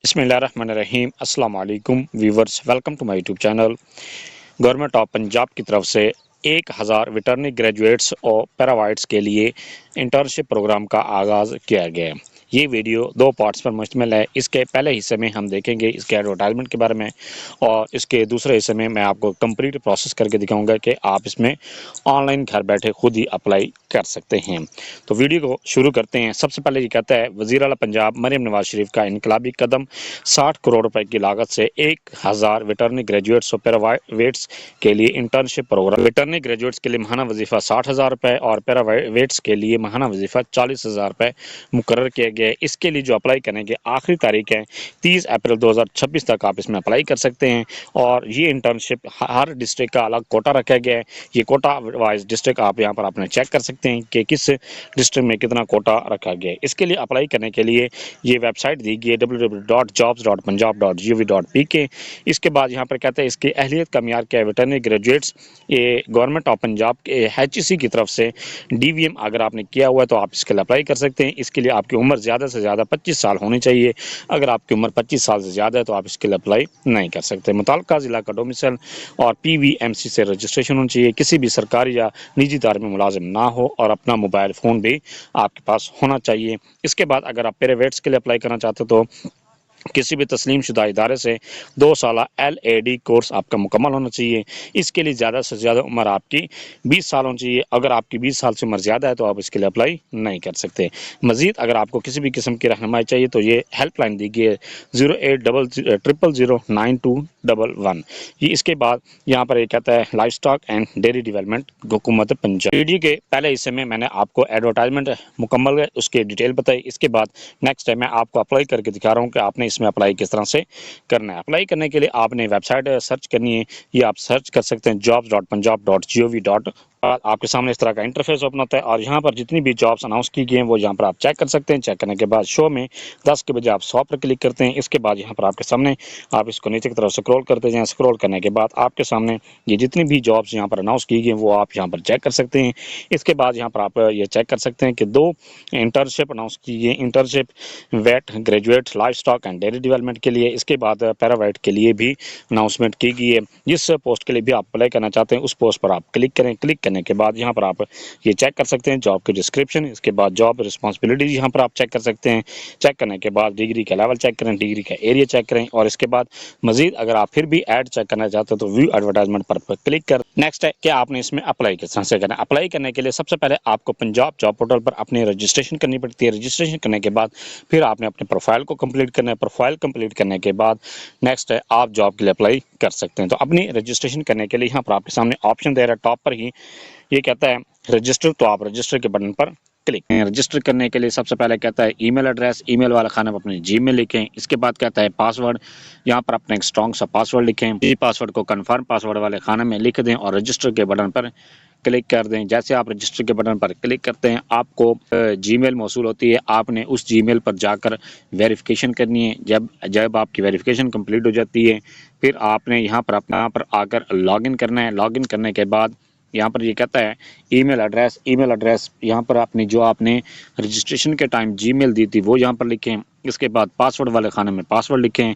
बिस्मिल्लाहिर्रहमानिर्रहीम अस्सलाम वालेकुम viewers, welcome to my YouTube channel. Government of Punjab की तरफ से 1000 वेटरनरी ग्रेजुएट्स और पैरावाइट्स के लिए इंटर्नशिप प्रोग्राम का आगाज़ किया गया है। ये वीडियो 2 पार्ट्स पर मुश्तमिल है। इसके पहले हिस्से में हम देखेंगे इसके एडवर्टाइजमेंट के बारे में, और इसके दूसरे हिस्से में मैं आपको कंप्लीट प्रोसेस करके दिखाऊंगा कि आप इसमें ऑनलाइन घर बैठे खुद ही अप्लाई कर सकते हैं। तो वीडियो को शुरू करते हैं। सबसे पहले ये कहता है, वज़ीर आला पंजाब मरियम नवाज शरीफ का इनकलाबी कदम, 60 करोड़ रुपए की लागत से 1000 वेटरनरी ग्रेजुएट्स और पैरावेट्स के लिए इंटर्नशिप प्रोग्राम। वेटरनरी ग्रेजुएट्स के लिए माहाना वजीफा 60,000 रुपये और पैरावेट्स के लिए माहाना वजीफा 40,000 रुपये मुकर्रर किया गया है। इसके लिए जो अप्लाई करने की आखिरी तारीख है 30 अप्रैल 2026 तक आप इसमें अप्लाई कर सकते हैं। और ये इंटर्नशिप हर डिस्ट्रिक्ट का अलग कोटा रखा गया है। ये कोटा वाइज डिस्ट्रिक्ट आप यहाँ पर अपने चेक कर सकते हैं कि किस डिस्ट्रिक्ट में कितना कोटा रखा गया है। इसके लिए अप्लाई करने के लिए ये वेबसाइट दी गई है www.jobs.punjab.gov.pk। इसके बाद यहाँ पर कहते हैं इसकी अहलियत का मियार क्या है। वेटरनरी ग्रेजुएट्स ये गवर्नमेंट ऑफ पंजाब के HEC की तरफ से DVM अगर आपने किया हुआ है तो आप इसके लिए अप्लाई कर सकते हैं। इसके लिए आपकी उम्र ज़्यादा से ज़्यादा 25 साल होनी चाहिए। अगर आपकी उम्र 25 साल से ज़्यादा है तो आप इसके लिए अप्लाई नहीं कर सकते। मुताल्लिका ज़िला का डोमिसाइल और PVMC से रजिस्ट्रेशन होनी चाहिए। किसी भी सरकारी या निजी इदारे में मुलाजिम ना हो और अपना मोबाइल फ़ोन भी आपके पास होना चाहिए। इसके बाद अगर आप पैरावेट्स के लिए अप्लाई करना चाहते हो तो किसी भी तस्लीम शुदा इदारे से 2 साल LAD कोर्स आपका मुकम्मल होना चाहिए। इसके लिए ज़्यादा से ज़्यादा उम्र आपकी 20 साल होनी चाहिए। अगर आपकी 20 साल से उम्र ज़्यादा है तो आप इसके लिए अप्लाई नहीं कर सकते। मज़ीद अगर आपको किसी भी किस्म की रहनुमाई चाहिए तो ये हेल्पलाइन दी गई है 0800009211। ये इसके बाद यहाँ पर ये कहता है life stock and dairy development हुकूमत पंजाब। वीडियो के पहले हिस्से में मैंने आपको एडवर्टाइजमेंट मुकम्मल है उसके डिटेल बताई। इसके बाद नेक्स्ट है मैं आपको अप्लाई करके दिखा रहा हूँ कि आपने इसमें अप्लाई किस तरह से करना है। अप्लाई करने के लिए आपने वेबसाइट सर्च करनी है। ये आप सर्च कर सकते हैं jobs.punjab.gov. आपके सामने इस तरह का इंटरफेस ओपन होता है और यहाँ पर जितनी भी जॉब्स अनाउंस की गई हैं वो यहाँ पर आप चेक कर सकते हैं। चेक करने के बाद शो में 10 के बजाय आप 100 पर क्लिक करते हैं। इसके बाद यहाँ पर आपके सामने आप इसको नीचे की तरफ स्क्रॉल करते जाएं। स्क्रॉल करने के बाद आपके सामने ये जितनी भी जॉब्स यहाँ पर अनाउंस की गई हैं वो आप यहाँ पर चेक कर सकते हैं। इसके बाद यहाँ पर आप ये चेक कर सकते हैं कि 2 इंटर्नशिप अनाउंस की गई। Internship vet graduate livestock and dairy development के लिए, इसके बाद पैरावेट के लिए भी अनाउंसमेंट की गई है। जिस पोस्ट के लिए भी आप अप्लाई करना चाहते हैं उस पोस्ट पर आप क्लिक करें। क्लिक करने के बाद यहाँ पर आप ये चेक कर सकते हैं जॉब की डिस्क्रिप्शन। इसके बाद जॉब रिस्पॉन्सिबिलिटीज यहाँ पर आप चेक कर सकते हैं। चेक करने के बाद डिग्री का लेवल चेक करें, डिग्री का एरिया चेक करें और इसके बाद मजीद अगर आप फिर भी ऐड चेक करना चाहते हो तो व्यू एडवर्टाइजमेंट पर क्लिक कर। नेक्स्ट है कि आपने इसमें अप्लाई किस तरह से करना है। अप्लाई करने के लिए सबसे पहले आपको पंजाब जॉब पोर्टल पर अपनी रजिस्ट्रेशन करनी पड़ती है। रजिस्ट्रेशन करने के बाद फिर आपने अपने प्रोफाइल को कंप्लीट करना है। प्रोफाइल कंप्लीट करने के बाद नेक्स्ट है आप जॉब के लिए अप्लाई कर सकते हैं। तो अपनी रजिस्ट्रेशन करने के लिए यहाँ पर आपके सामने ऑप्शन दे रहा है टॉप पर ही, ये कहता है रजिस्टर। तो आप रजिस्टर के बटन पर क्लिक करें। रजिस्टर करने के लिए सबसे पहले कहता है ईमेल एड्रेस, ईमेल वाला खाना में अपने जीमेल लिखें। इसके बाद कहता है पासवर्ड, यहाँ पर अपने एक स्ट्रॉन्ग सा पासवर्ड लिखें। इसी पासवर्ड को कन्फर्म पासवर्ड वाले खाने में लिख दें और रजिस्टर के बटन पर क्लिक कर दें। जैसे आप रजिस्टर के बटन पर क्लिक करते हैं आपको जीमेल मौसूल होती है। आपने उस जीमेल पर जाकर वेरिफिकेशन करनी है। जब आपकी वेरिफिकेशन कंप्लीट हो जाती है फिर आपने यहाँ पर आकर लॉगिन करना है। लॉगिन करने के बाद यहाँ पर ये कहता है ईमेल एड्रेस यहाँ पर आपने जो आपने रजिस्ट्रेशन के टाइम जीमेल दी थी वो यहाँ पर लिखें। इसके बाद पासवर्ड वाले खाने में पासवर्ड लिखें।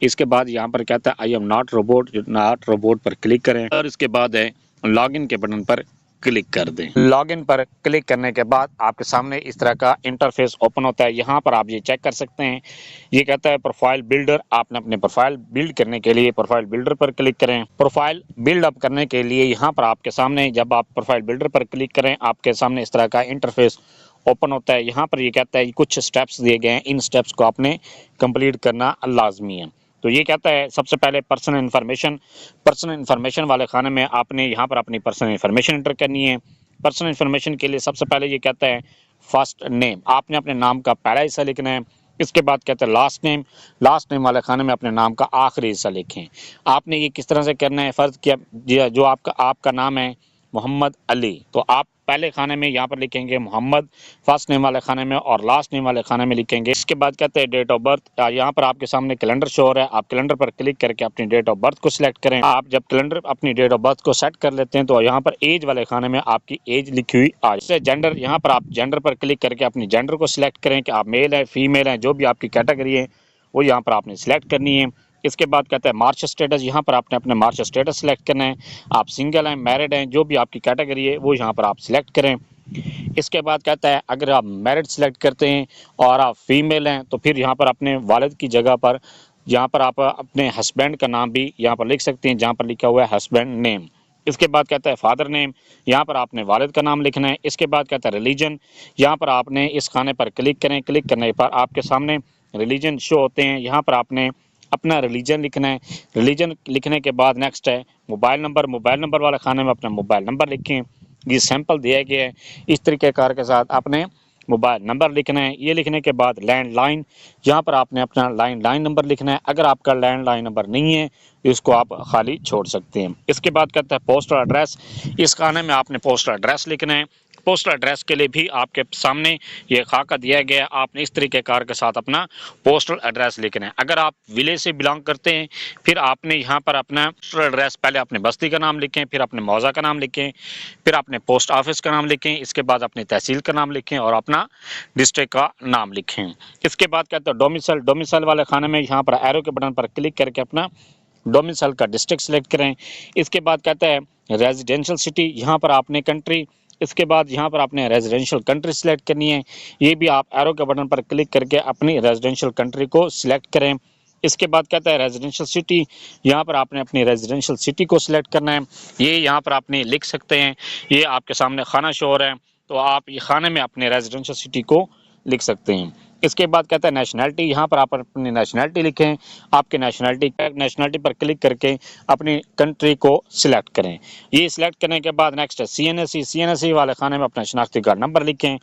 इसके बाद यहाँ पर कहता है आई एम नॉट रोबोट पर क्लिक करें और इसके बाद है लॉगिन के बटन पर क्लिक कर दें। लॉगिन पर क्लिक करने के बाद आपके सामने इस तरह का इंटरफेस ओपन होता है। यहाँ पर आप ये चेक कर सकते हैं, ये कहता है प्रोफाइल बिल्डर। आपने अपने प्रोफाइल बिल्ड करने के लिए प्रोफाइल बिल्डर पर क्लिक करें। प्रोफाइल बिल्ड अप करने के लिए यहाँ पर आपके सामने जब आप प्रोफाइल बिल्डर पर क्लिक करें आपके सामने इस तरह का इंटरफेस ओपन होता है। यहाँ पर ये कहता है कुछ स्टेप्स दिए गए हैं, इन स्टेप्स को आपने कंप्लीट करना लाजमी है। तो ये कहता है सबसे पहले पर्सनल इन्फॉर्मेशन वाले खाने में आपने यहाँ पर अपनी पर्सनल इन्फॉर्मेशन एंटर करनी है। पर्सनल इन्फॉर्मेशन के लिए सबसे पहले ये कहता है फर्स्ट नेम, आपने अपने नाम का पहला हिस्सा लिखना है। इसके बाद कहता है लास्ट नेम वाले खाने में अपने नाम का आखिरी हिस्सा लिखें। आपने ये किस तरह से करना है, फ़र्ज़ किया जो आपका नाम है मोहम्मद अली, तो आप पहले खाने में यहाँ पर लिखेंगे मोहम्मद फर्स्ट नेम वाले खाने में और लास्ट नेम वाले खाने में लिखेंगे। इसके बाद कहते हैं डेट ऑफ बर्थ, यहाँ पर आपके सामने कैलेंडर शो हो रहा है। आप कैलेंडर पर क्लिक करके अपनी डेट ऑफ बर्थ को सिलेक्ट करें। आप जब कैलेंडर अपनी डेट ऑफ बर्थ को सेट कर लेते हैं तो यहाँ पर एज वाले खाने में आपकी एज लिखी हुई आ जाए। जेंडर, यहाँ पर आप जेंडर पर क्लिक करके अपनी जेंडर को सिलेक्ट करें कि आप मेल है फीमेल है, जो भी आपकी कैटेगरी है वो यहाँ पर आपने सिलेक्ट करनी है। इसके बाद कहता है मार्च स्टेटस, यहाँ पर आपने अपने मार्च स्टेटस सेलेक्ट करना है। आप सिंगल हैं, मैरिड हैं, जो भी आपकी कैटेगरी है वो यहाँ पर आप सिलेक्ट करें। इसके बाद कहता है अगर आप मैरिड सेलेक्ट करते हैं और आप फीमेल हैं तो फिर यहाँ पर अपने वालिद की जगह पर यहाँ पर आप अपने हस्बैंड का नाम भी यहाँ पर लिख सकते हैं, जहाँ पर लिखा हुआ है हस्बैंड नेम। इसके बाद कहता है फादर नेम, यहाँ पर आपने वालिद का नाम लिखना है। इसके बाद कहता है रिलीजन, यहाँ पर आपने इस खाने पर क्लिक करें। क्लिक करने पर आपके सामने रिलीजन शो होते हैं, यहाँ पर आपने अपना रिलीजन लिखना है। रिलीजन लिखने के बाद नेक्स्ट है मोबाइल नंबर। मोबाइल नंबर वाले खाने में अपना मोबाइल नंबर लिखें, ये सैंपल दिया गया है। इस तरीके कार के साथ आपने मोबाइल नंबर लिखना है। ये लिखने के बाद लैंडलाइन, यहाँ पर आपने अपना लैंडलाइन नंबर लिखना है। अगर आपका लैंडलाइन नंबर नहीं है तो इसको आप खाली छोड़ सकते हैं। इसके बाद कहता है पोस्टल एड्रेस, इस खाने में आपने पोस्टल एड्रेस लिखना है। पोस्टल एड्रेस के लिए भी आपके सामने ये खाका दिया गया है, आपने इस तरीके कार के साथ अपना पोस्टल एड्रेस लिखना है। अगर आप विलेज से बिलोंग करते हैं फिर आपने यहाँ पर अपना पोस्टल एड्रेस, पहले अपने बस्ती का नाम लिखें, फिर अपने मौजा का नाम लिखें, फिर अपने पोस्ट ऑफिस का नाम लिखें, इसके बाद अपनी तहसील का नाम लिखें और अपना डिस्ट्रिक्ट का नाम लिखें। इसके बाद कहते हैं डोमिसाइल। डोमिसाइल वाले खाने में यहाँ पर एरो के बटन पर क्लिक करके अपना डोमिसाइल का डिस्ट्रिक्ट सेलेक्ट करें। इसके बाद कहता है रेजिडेंशियल सिटी, यहाँ पर आपने कंट्री, इसके बाद यहाँ पर आपने रेजिडेंशियल कंट्री सिलेक्ट करनी है। ये भी आप एरो के बटन पर क्लिक करके अपनी रेजिडेंशियल कंट्री को सिलेक्ट करें। इसके बाद कहता है रेजिडेंशियल सिटी, यहाँ पर आपने अपनी रेजिडेंशियल सिटी को सिलेक्ट करना है। ये यहाँ पर आपने लिख सकते हैं, ये आपके सामने खाना शो हो रहा है तो आप ये खाने में अपने रेजिडेंशियल सिटी को लिख सकते हैं। इसके बाद कहता है नेशनैलिटी, यहाँ पर आप अपनी नेशनैलिटी लिखें। आपके नेशनैलिटी पर क्लिक करके अपनी कंट्री को सिलेक्ट करें। ये सिलेक्ट करने के बाद नेक्स्ट है CNSE। CNSE वाले खाने में अपना शनाख्ती कार्ड नंबर लिखें।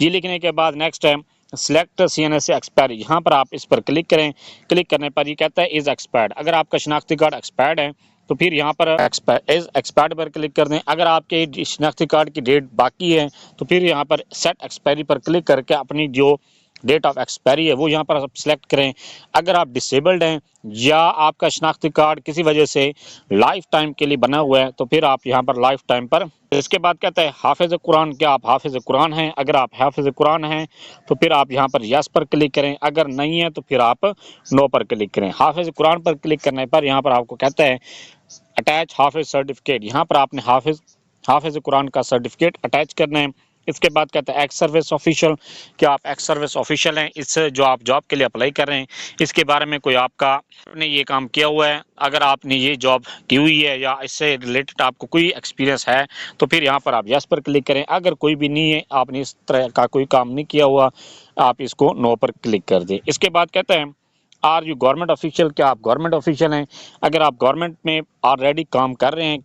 ये लिखने के बाद नेक्स्ट है सिलेक्ट CNSE एक्सपायरी, यहाँ पर आप इस पर क्लिक करें। क्लिक करने पर ये कहता है इज़ एक्सपायर्ड, अगर आपका शनाख्ती कार्ड एक्सपायर्ड है तो फिर यहाँ पर एक्सपायर्ड पर क्लिक कर दें। अगर आपके शनाख्ती कार्ड की डेट बाकी है तो फिर यहाँ पर सेट एक्सपायरी पर क्लिक करके अपनी जो डेट ऑफ एक्सपायरी है वो यहाँ पर आप सिलेक्ट करें। अगर आप डिसेबल्ड हैं या आपका शनाख्ती कार्ड किसी वजह से लाइफ टाइम के लिए बना हुआ है तो फिर आप यहाँ पर लाइफ टाइम पर। इसके बाद कहता है हाफिज़ कुरान, क्या आप हाफिज़ कुरान हैं? अगर आप हाफिज़ कुरान हैं तो फिर आप यहाँ पर यस पर क्लिक करें, अगर नहीं है तो फिर आप नो पर क्लिक करें। हाफिज़ कुरान पर क्लिक करने पर यहाँ पर आपको कहता है अटैच हाफिज़ सर्टिफिकेट, यहाँ पर आपने हाफिज़ कुरान का सर्टिफिकेट अटैच करना है। इसके बाद कहता है एक्स सर्विस ऑफिशियल, क्या आप एक्स सर्विस ऑफिशियल हैं? इस जो आप जॉब के लिए अप्लाई कर रहे हैं इसके बारे में कोई आपने ये काम किया हुआ है? अगर आपने ये जॉब की हुई है या इससे रिलेटेड आपको कोई एक्सपीरियंस है तो फिर यहाँ पर आप यस पर क्लिक करें। अगर कोई भी नहीं है, आपने इस तरह का कोई काम नहीं किया हुआ, आप इसको नो पर क्लिक कर दें। इसके बाद कहते हैं आर यू गवर्नमेंट ऑफिशियल, क्या आप गवर्नमेंट ऑफिशियल हैं? अगर आप गवर्नमेंट में ऑलरेडी काम कर रहे हैं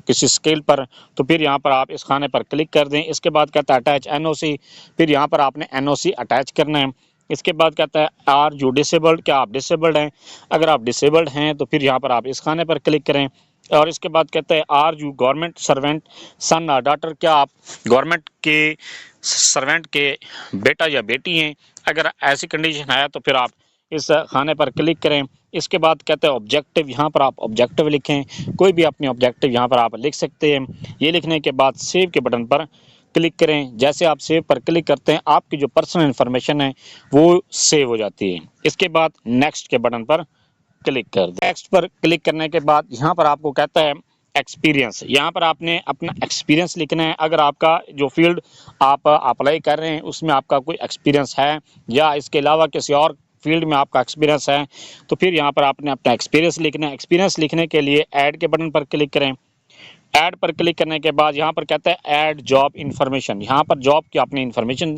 किसी स्केल पर तो फिर यहाँ पर आप इस खाने पर क्लिक कर दें। इसके बाद कहता है अटैच NOC, फिर यहाँ पर आपने NOC अटैच करना है। इसके बाद कहता है आर यू डिसेबल्ड, क्या आप डिसेबल्ड हैं? अगर आप डिसेबल्ड हैं तो फिर यहाँ पर आप इस खाने पर क्लिक करें। और इसके बाद कहते हैं आर यू गवर्नमेंट सर्वेंट सन और डॉटर, क्या आप गवर्नमेंट के सर्वेंट के बेटा या बेटी हैं? अगर ऐसी कंडीशन है तो फिर आप इस खाने पर क्लिक करें। इसके बाद कहते हैं ऑब्जेक्टिव, यहाँ पर आप ऑब्जेक्टिव लिखें, कोई भी अपने ऑब्जेक्टिव यहाँ पर आप लिख सकते हैं। ये लिखने के बाद सेव के बटन पर क्लिक करें। जैसे आप सेव पर क्लिक करते हैं आपकी जो पर्सनल इन्फॉर्मेशन है वो सेव हो जाती है। इसके बाद नेक्स्ट के बटन पर क्लिक कर दें। नेक्स्ट पर क्लिक करने के बाद यहाँ पर आपको कहता है एक्सपीरियंस, यहाँ पर आपने अपना एक्सपीरियंस लिखना है। अगर आपका जो फील्ड आप अप्लाई कर रहे हैं उसमें आपका कोई एक्सपीरियंस है या इसके अलावा किसी और फील्ड में आपका एक्सपीरियंस है तो फिर यहाँ पर आपने अपना एक्सपीरियंस लिखना है। एक्सपीरियंस लिखने के लिए ऐड के बटन पर क्लिक करें। ऐड पर क्लिक करने के बाद यहाँ पर कहता है ऐड जॉब इन्फॉर्मेशन, यहाँ पर जॉब की आपने इन्फॉर्मेशन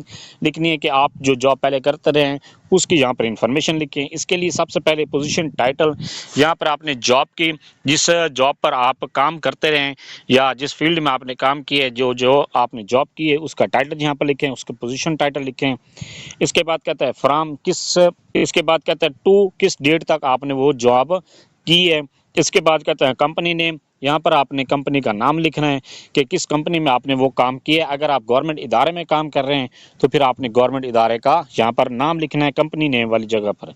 लिखनी है कि आप जो जॉब पहले करते रहे हैं उसकी यहाँ पर इन्फॉर्मेशन लिखें। इसके लिए सबसे पहले पोजीशन टाइटल, यहाँ पर आपने जॉब की जिस जॉब पर आप काम करते रहें या जिस फील्ड में आपने काम किए जो आपने जॉब की है उसका टाइटल यहाँ पर लिखें, उसके पोजीशन टाइटल लिखें। इसके बाद कहता है फ्रॉम इसके बाद कहता है टू किस डेट तक आपने वो जॉब की है। इसके बाद कहता है कंपनी नेम, यहाँ पर आपने कंपनी का नाम लिखना है कि किस कंपनी में आपने वो काम किया है। अगर आप गवर्नमेंट इदारे में काम कर रहे हैं तो फिर आपने गवर्नमेंट इदारे का यहाँ पर नाम लिखना है कंपनी नेम वाली जगह पर।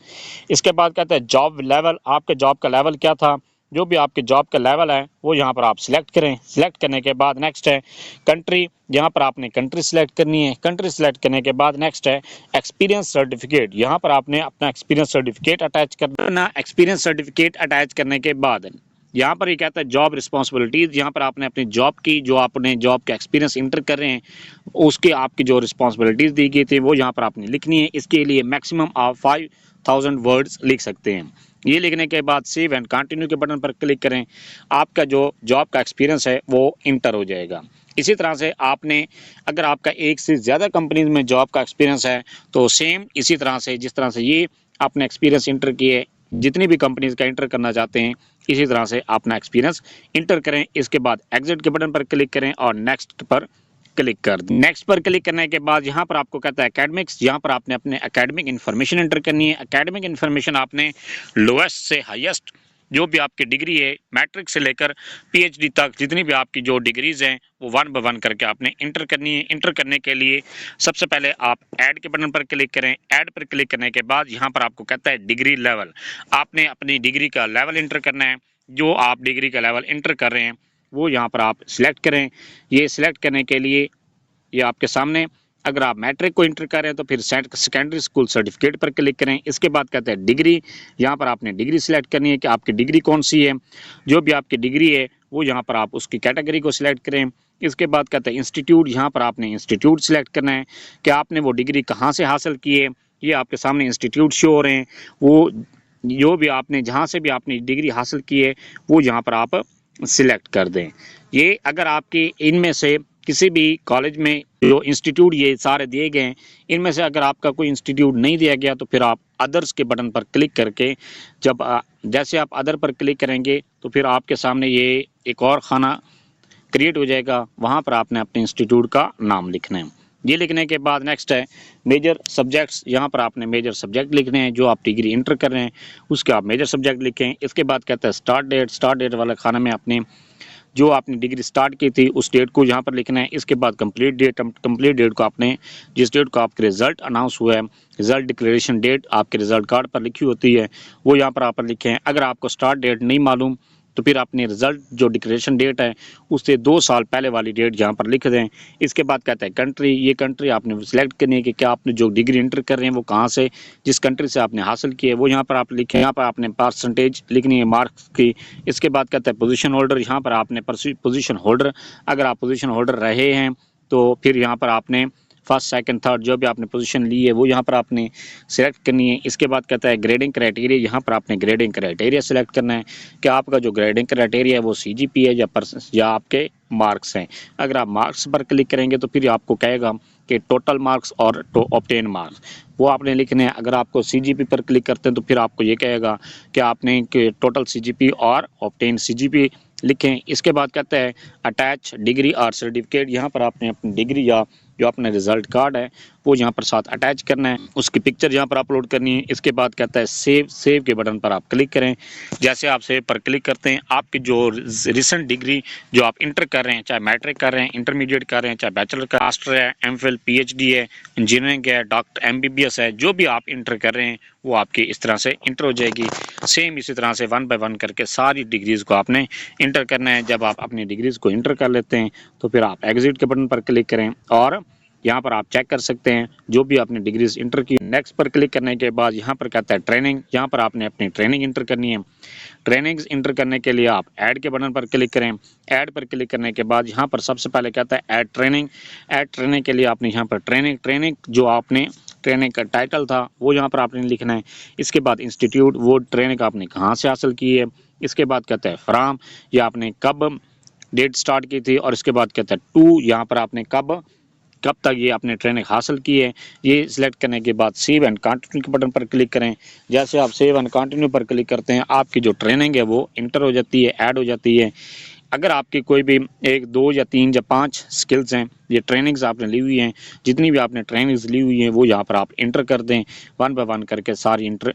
इसके बाद कहता है जॉब लेवल, आपके जॉब का लेवल क्या था? जो भी आपके जॉब का लेवल है वो यहाँ पर आप सिलेक्ट करें। सिलेक्ट करने के बाद नेक्स्ट है कंट्री, यहाँ पर आपने कंट्री सिलेक्ट करनी है। कंट्री सिलेक्ट करने के बाद नेक्स्ट है एक्सपीरियंस सर्टिफिकेट, यहाँ पर आपने अपना एक्सपीरियंस सर्टिफिकेट अटैच करना। अपना एक्सपीरियंस सर्टिफिकेट अटैच करने के बाद यहाँ पर ये कहता है जॉब रिस्पॉन्सिबिलिटीज, यहाँ पर आपने अपनी जॉब की, जो आपने जॉब का एक्सपीरियंस इंटर कर रहे हैं उसके आपकी जो रिस्पॉन्सिबिलिटीज दी गई थी वो यहाँ पर आपने लिखनी है। इसके लिए मैक्सिमम आप 5000 वर्ड्स लिख सकते हैं। ये लिखने के बाद सेव एंड कंटिन्यू के बटन पर क्लिक करें, आपका जो जॉब का एक्सपीरियंस है वो इंटर हो जाएगा। इसी तरह से आपने, अगर आपका एक से ज़्यादा कंपनीज में जॉब का एक्सपीरियंस है तो सेम इसी तरह से, जिस तरह से ये आपने एक्सपीरियंस इंटर किए, जितनी भी कंपनीज का इंटर करना चाहते हैं इसी तरह से अपना एक्सपीरियंस इंटर करें। इसके बाद एग्जिट के बटन पर क्लिक करें और नेक्स्ट पर क्लिक कर दें। नेक्स्ट पर क्लिक करने के बाद यहाँ पर आपको कहता है एकेडमिक्स, यहाँ पर आपने अपने एकेडमिक इन्फॉर्मेशन एंटर करनी है। एकेडमिक इन्फॉर्मेशन आपने लोएस्ट से हाईएस्ट जो भी आपकी डिग्री है, मैट्रिक से लेकर पीएचडी तक जितनी भी आपकी जो डिग्रीज हैं वो 1 बाय 1 करके आपने इंटर करनी है। इंटर करने के लिए सबसे पहले आप ऐड के बटन पर क्लिक करें। ऐड पर क्लिक करने के बाद यहाँ पर आपको कहता है डिग्री लेवल, आपने अपनी डिग्री का लेवल इंटर करना है। जो आप डिग्री का लेवल इंटर कर रहे हैं वो यहाँ पर आप सिलेक्ट करें। ये सिलेक्ट करने के लिए ये आपके सामने, अगर आप मैट्रिक को इंटर कर रहे हैं तो फिर सेकेंडरी स्कूल सर्टिफिकेट पर क्लिक करें। इसके बाद कहते हैं डिग्री, यहाँ पर आपने डिग्री सिलेक्ट करनी है कि आपकी डिग्री कौन सी है। जो भी आपकी डिग्री है वो यहाँ पर आप उसकी कैटेगरी को सिलेक्ट करें। इसके बाद कहते हैं इंस्टीट्यूट, यहाँ पर आपने इंस्टीट्यूट सिलेक्ट करना है कि आपने वो डिग्री कहाँ से हासिल की है। ये आपके सामने इंस्टीट्यूट शो हो रहे हैं, वो जो भी आपने जहाँ से भी आपने डिग्री हासिल की है वो यहाँ पर आप सिलेक्ट कर दें। ये अगर आपके इनमें से किसी भी कॉलेज में जो इंस्टीट्यूट ये सारे दिए गए हैं, इनमें से अगर आपका कोई इंस्टीट्यूट नहीं दिया गया तो फिर आप अदर्स के बटन पर क्लिक करके, जब जैसे आप अदर पर क्लिक करेंगे तो फिर आपके सामने ये एक और खाना क्रिएट हो जाएगा, वहाँ पर आपने अपने इंस्टीट्यूट का नाम लिखना है। ये लिखने के बाद नेक्स्ट है मेजर सब्जेक्ट्स, यहाँ पर आपने मेजर सब्जेक्ट लिखने हैं जो आप डिग्री इंटर कर रहे हैं उसके आप मेजर सब्जेक्ट लिखें। इसके बाद कहता है स्टार्ट डेट, स्टार्ट डेट वाला खाना में आपने जो आपने डिग्री स्टार्ट की थी उस डेट को यहाँ पर लिखना है। इसके बाद कंप्लीट डेट, कंप्लीट डेट को आपने जिस डेट को आपके रिजल्ट अनाउंस हुआ है, रिजल्ट डिक्लेरेशन डेट आपके रिजल्ट कार्ड पर लिखी होती है वो यहाँ पर आप लिखें। अगर आपको स्टार्ट डेट नहीं मालूम तो फिर अपने रिजल्ट जो डिक्लेरेशन डेट है उससे 2 साल पहले वाली डेट यहाँ पर लिख दें। इसके बाद कहता है कंट्री, ये कंट्री आपने सिलेक्ट करनी है कि क्या आपने जो डिग्री इंटर कर रहे हैं वो कहाँ से, जिस कंट्री से आपने हासिल की है वो यहाँ पर आप लिखें। यहाँ पर आपने परसेंटेज लिखनी है मार्क्स की। इसके बाद कहता है पोजीशन होल्डर, यहाँ पर आपने पोजीशन होल्डर, अगर आप पोजीशन होल्डर रहे हैं तो फिर यहाँ पर आपने फर्स्ट सेकंड थर्ड जो भी आपने पोजीशन ली है वो यहाँ पर आपने सेलेक्ट करनी है। इसके बाद कहता है ग्रेडिंग क्राइटेरिया, यहाँ पर आपने ग्रेडिंग क्राइटेरिया सेलेक्ट करना है कि आपका जो ग्रेडिंग क्राइटेरिया है वो सीजीपी है या आपके मार्क्स हैं। अगर आप मार्क्स पर क्लिक करेंगे तो फिर आपको कहेगा कि टोटल मार्क्स और ऑब्टेन मार्क्स वो आपने लिखने हैं। अगर आपको सीजीपी पर क्लिक करते हैं तो फिर आपको ये कहेगा कि आपने टोटल सीजीपी और ऑब्टेन सीजीपी लिखें। इसके बाद कहता है अटैच डिग्री और सर्टिफिकेट, यहाँ पर आपने अपनी डिग्री या जो अपना रिजल्ट कार्ड है वो यहाँ पर साथ अटैच करना है, उसकी पिक्चर यहाँ पर अपलोड करनी है। इसके बाद कहता है सेव, सेव के बटन पर आप क्लिक करें। जैसे आप सेव पर क्लिक करते हैं आपकी जो रिसेंट डिग्री जो आप इंटर कर रहे हैं, चाहे मैट्रिक कर रहे हैं, इंटरमीडिएट कर रहे हैं, चाहे बैचलर का, मास्टर है, एमफिल, पीएचडी है, इंजीनियरिंग है, डॉक्टर, एमबीबीएस है, जो भी आप इंटर कर रहे हैं वो आपकी इस तरह से इंटर हो जाएगी। सेम इसी तरह से 1 बाय 1 करके सारी डिग्रीज़ को आपने इंटर करना है। जब आप अपनी डिग्रीज़ को इंटर कर लेते हैं तो फिर आप एग्जिट के बटन पर क्लिक करें और यहाँ पर आप चेक कर सकते हैं जो भी आपने डिग्रीज इंटर की। नेक्स्ट पर क्लिक करने के बाद यहाँ पर कहता है ट्रेनिंग, यहाँ पर आपने अपनी ट्रेनिंग इंटर करनी है। ट्रेनिंग्स इंटर करने के लिए आप ऐड के बटन पर क्लिक करें। ऐड पर क्लिक करने के बाद यहाँ पर सबसे पहले कहता है ऐड ट्रेनिंग। ऐड ट्रेनिंग के लिए आपने यहाँ पर ट्रेनिंग जो आपने ट्रेनिंग का टाइटल था वो यहाँ पर आपने लिखना है। इसके बाद इंस्टीट्यूट, वो ट्रेनिंग आपने कहाँ से हासिल की है। इसके बाद कहता है फ्राम, ये आपने कब डेट स्टार्ट की थी। और इसके बाद कहता है टू, यहाँ पर आपने कब तक ये आपने ट्रेनिंग हासिल की है। ये सिलेक्ट करने के बाद सेव एंड कंटिन्यू के बटन पर क्लिक करें। जैसे आप सेव एंड कंटिन्यू पर क्लिक करते हैं आपकी जो ट्रेनिंग है वो इंटर हो जाती है, ऐड हो जाती है। अगर आपकी कोई भी 1, 2 या 3 या 5 स्किल्स हैं, ये ट्रेनिंग्स आपने ली हुई हैं, जितनी भी आपने ट्रेनिंग्स ली हुई हैं वो यहाँ पर आप इंटर कर दें। 1 बाय 1 करके सारी इंटर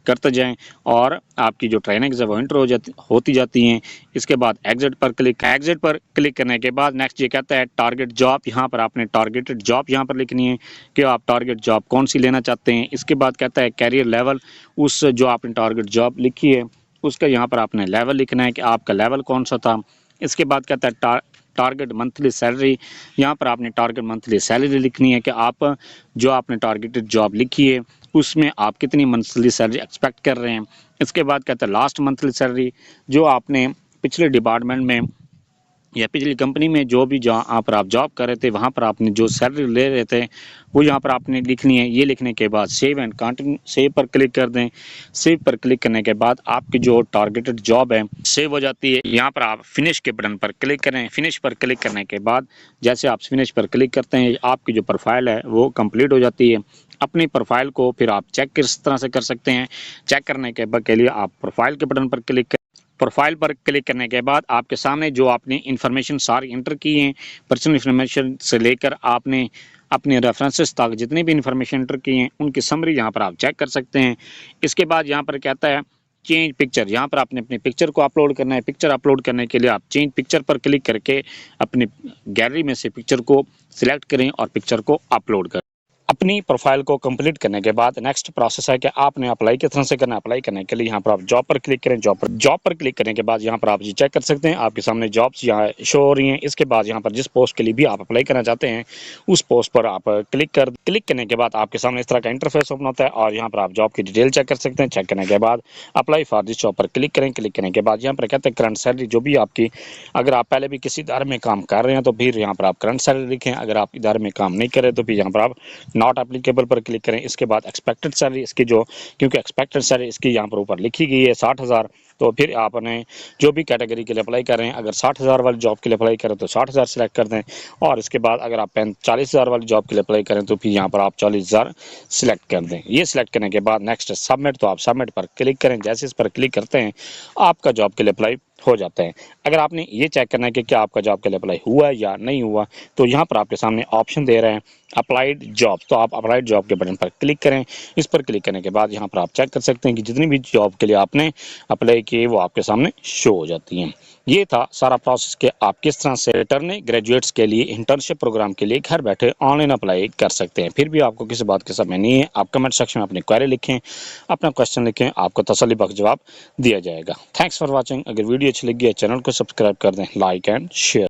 करते जाएं और आपकी जो ट्रेनिंग्स है वो इंटर होती जाती हैं। इसके बाद एग्जिट पर क्लिक करने के बाद नेक्स्ट ये कहता है टारगेट जॉब, यहाँ पर आपने टारगेटेड जॉब यहाँ पर लिखनी है कि आप टारगेट जॉब कौन सी लेना चाहते हैं। इसके बाद कहता है कैरियर लेवल, उस जो आपने टारगेट जॉब लिखी है उसका यहाँ पर आपने लेवल लिखना है कि आपका लेवल कौन सा था। इसके बाद कहता है टारगेट मंथली सैलरी, यहाँ पर आपने टारगेट मंथली सैलरी लिखनी है कि आप जो आपने टारगेटेड जॉब लिखी है उसमें आप कितनी मंथली सैलरी एक्सपेक्ट कर रहे हैं। इसके बाद कहता है लास्ट मंथली सैलरी, जो आपने पिछले डिपार्टमेंट में या पिछली कंपनी में जो भी जहाँ पर आप जॉब कर रहे थे वहाँ पर आपने जो सैलरी ले रहे थे वो यहाँ पर आपने लिखनी है। ये लिखने के बाद सेव एंड कंटिन्यू, सेव पर क्लिक कर दें। सेव पर क्लिक करने के बाद आपकी जो टारगेटेड जॉब है सेव हो जाती है। यहाँ पर आप फिनिश के बटन पर क्लिक करें। फिनिश पर क्लिक करने के बाद जैसे आप फिनिश पर क्लिक करते हैं आपकी जो प्रोफाइल है वो कंप्लीट हो जाती है। अपनी प्रोफाइल को फिर आप चेक किस तरह से कर सकते हैं। चेक करने के लिए आप प्रोफाइल के बटन पर क्लिक करें। प्रोफाइल पर क्लिक करने के बाद आपके सामने जो आपने इन्फॉर्मेशन सारी इंटर की हैं, पर्सनल इन्फॉर्मेशन से लेकर आपने अपने रेफरेंसेस तक जितनी भी इन्फॉर्मेशन इंटर की हैं उनकी समरी यहाँ पर आप चेक कर सकते हैं। इसके बाद यहाँ पर कहता है चेंज पिक्चर, यहाँ पर आपने अपनी पिक्चर को अपलोड करना है। पिक्चर अपलोड करने के लिए आप चेंज पिक्चर पर क्लिक करके अपनी गैलरी में से पिक्चर को सिलेक्ट करें और पिक्चर को अपलोड करें। अपनी प्रोफाइल को कंप्लीट करने के बाद नेक्स्ट प्रोसेस है कि आपने अप्लाई किस तरह से करना है। अप्लाई करने के लिए यहाँ पर आप जॉब पर क्लिक करें। जॉब पर क्लिक करने के बाद यहाँ पर आप ये चेक कर सकते हैं आपके सामने जॉब्स यहाँ शो हो रही हैं। इसके बाद यहाँ पर जिस पोस्ट के लिए भी आप अप्लाई करना चाहते हैं उस पोस्ट पर आप क्लिक करने के बाद आपके सामने इस तरह का इंटरफेस ओपन होता है और यहाँ पर आप जॉब की डिटेल चेक कर सकते हैं। चेक करने के बाद अप्लाई फॉर दिस जॉब पर क्लिक करें। क्लिक करने के बाद यहाँ पर कहते हैं करंट सैलरी, जो भी आपकी, अगर आप पहले भी किसी इदारे में काम कर रहे हैं तो फिर यहाँ पर आप करंट सैलरी लिखें। अगर आप इदारे में काम नहीं करें तो फिर यहाँ पर आप नॉट एप्लीकेबल पर क्लिक करें। इसके बाद एक्सपेक्टेड सैलरी, इसकी जो, क्योंकि एक्सपेक्टेड सैलरी इसकी यहाँ पर ऊपर लिखी गई है 60,000, तो फिर आपने जो भी कैटेगरी के लिए अप्लाई कर रहे हैं, अगर 60,000 वाली जॉब के लिए अप्लाई करें तो 60,000 सेलेक्ट कर दें। और इसके बाद अगर आप 40,000 वाली जॉब के लिए अप्लाई करें तो फिर यहाँ पर आप 40,000 सेलेक्ट कर दें। ये सिलेक्ट करने के बाद नेक्स्ट सबमिट, तो आप सबमिट पर क्लिक करें। जैसे इस पर क्लिक करते हैं आपका जॉब के लिए अप्लाई हो जाता है। अगर आपने ये चेक करना है कि क्या आपका जॉब के लिए अप्लाई हुआ या नहीं हुआ, तो यहाँ पर आपके सामने ऑप्शन दे रहे हैं अप्लाइड जॉब, तो आप अप्लाइड जॉब के बटन पर क्लिक करें। इस पर क्लिक करने के बाद यहाँ पर आप चेक कर सकते हैं कि जितनी भी जॉब के लिए आपने अप्लाई किए वो आपके सामने शो हो जाती हैं। ये था सारा प्रोसेस कि आप किस तरह से रिटर्निंग ग्रेजुएट्स के लिए इंटर्नशिप प्रोग्राम के लिए घर बैठे ऑनलाइन अप्लाई कर सकते हैं। फिर भी आपको किसी बात के समझ नहीं है, आप कमेंट सेक्शन में अपनी क्वेरी लिखें, अपना क्वेश्चन लिखें, आपको तसल्ली बख्श जवाब दिया जाएगा। Thanks for watching. अगर वीडियो अच्छी लगी है चैनल को सब्सक्राइब कर दें, लाइक एंड शेयर।